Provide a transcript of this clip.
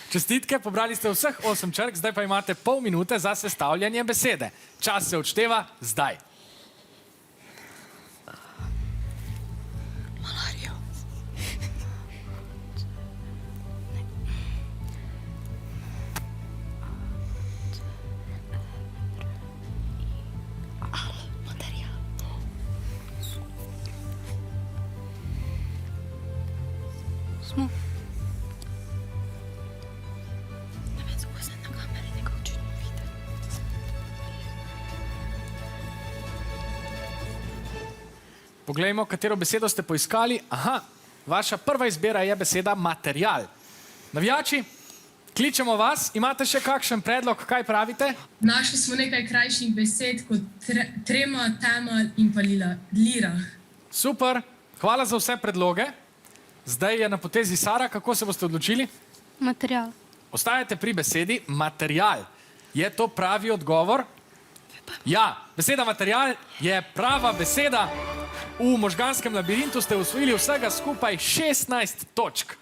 Čestitke, pobrali ste vseh 8 črk, zdaj pa imate pol minute za sestavljanje besede. Čas se odšteva zdaj. Malarijo. Material. Smo. Ne vem, zakaj se na kameri nekaj očitno vidi. Poglejmo, katero besedo ste poiskali. Aha, vaša prva izbira je beseda material. Navijači, kličemo vas. Imate še kakšen predlog, kaj pravite? Našli smo nekaj krajših besed kot trema, tema in pa lira. Super, hvala za vse predloge. Zdaj je na potezi Sara, kako se boste odločili? Material. Ostajate pri besedi material. Je to pravi odgovor? Ja, beseda material je prava beseda. V možganskem labirintu ste osvojili vsega skupaj 16 točk.